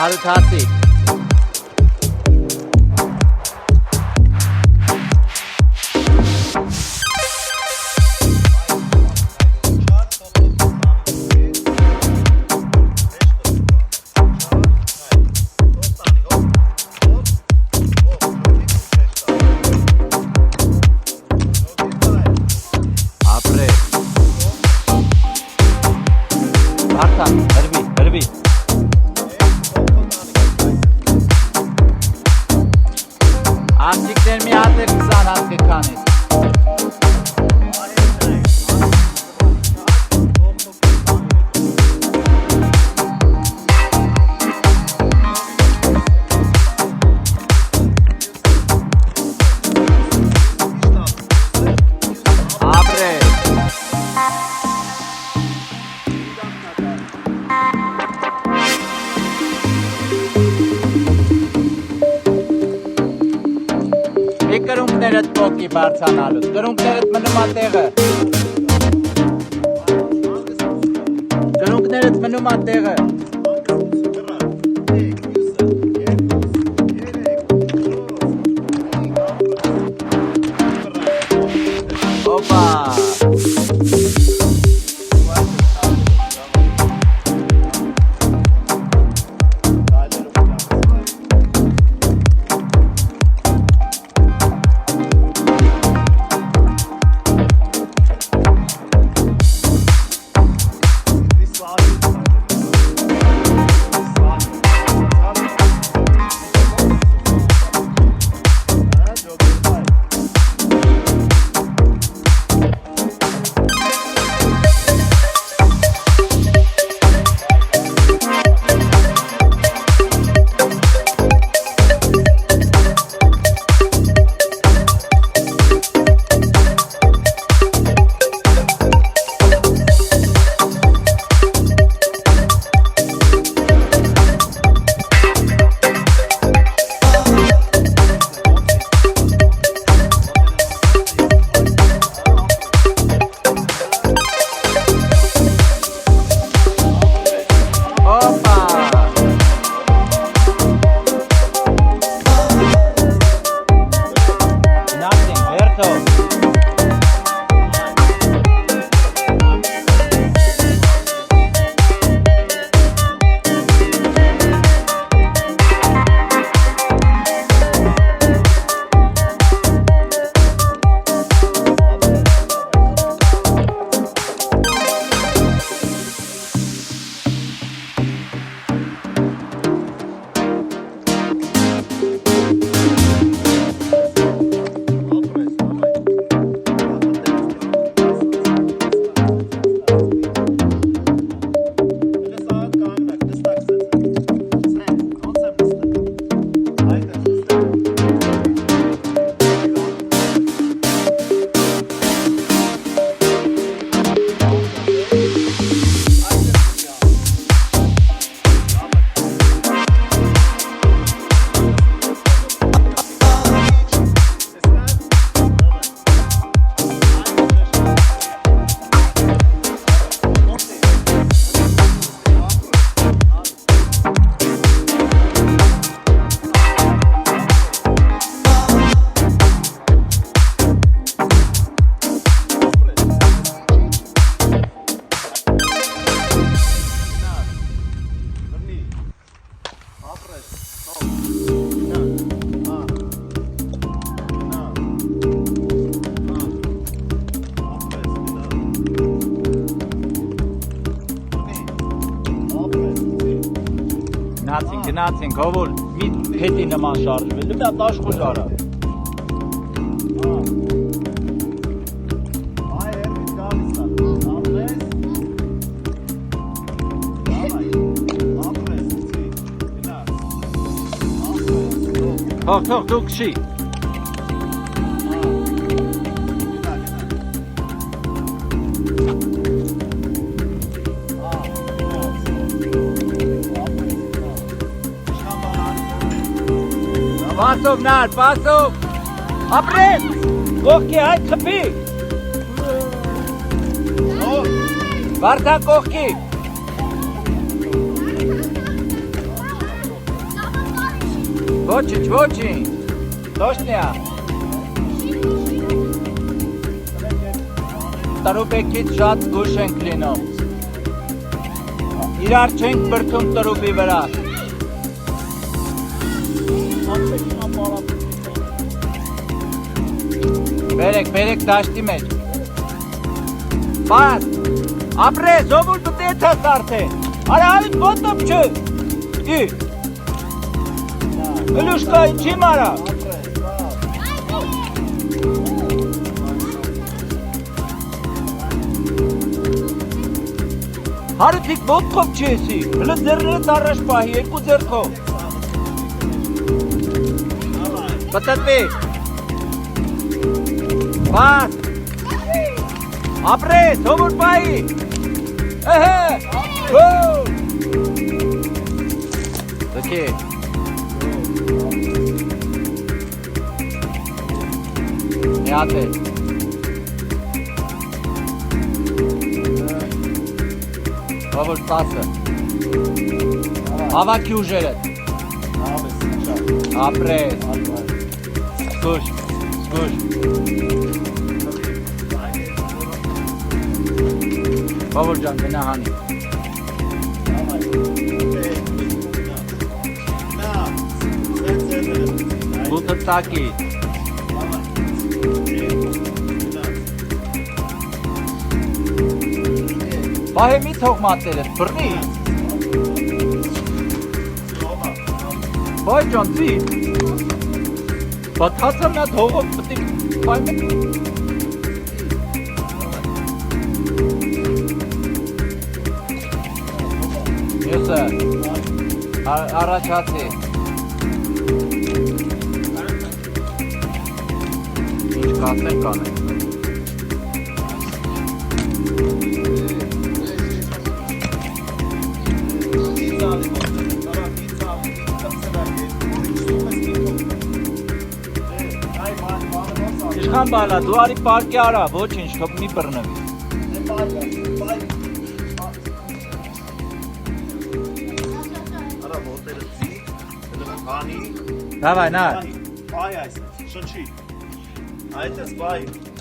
Արութացիկ Աղջիկներ մի հատ էլ 20 հատ կքանես Կրունկներդ պոկի բարձանալուց, կրունկներդ մնում ատեղը Կրունկներդ մնում ատեղը Օպա Գնացինք, հովոր մի հետի նման շարժվելու, դա տաշխուժ արա Թող, դու կշի Պասով նար, պասով Ապրես, կողքի հայտ խպի Վարդա կողքի Ոչինչ, Տոշնյա։ Տրուպեկից շատ զգուշ ենք լինում։ Իրար չենք բրդում տրուպի վրա։ Բերեք դաշտի մեջ։ Բաց, ապրես, ով ուր պտի եթաս արդեն։ Արա հավիտ ոտով չը։ Ի։ Գլուշկա ինչի մարա։ Հարութիկ ոտքով չեսի, հլը ձերներդ առաջ պահի, երկու ձերքով։ Պտտվի։ Բաց։ Ապրես, ով ուր պահի։ Դքի։ Միատ է։ Ով ուր 10-ը։ Հավաքի ուժերդ։ Ապրես։ Զգուշ։ Բավոր ջան, գնա հանի։ Բութը տակի։ Պահե մի թող մատերդ, բրնի։ Բայ ջան, ծի։ Բաթացը միատ հողով պտի պայմ է։ Եսը, առաջացի։ Ինչ կասնենք կանենք։ Իշխան բալա, դու արի պարկի արա, ոչինչ, թոք մի բռնվի։ Давай, на. Ay, şunçi. Aytes bay.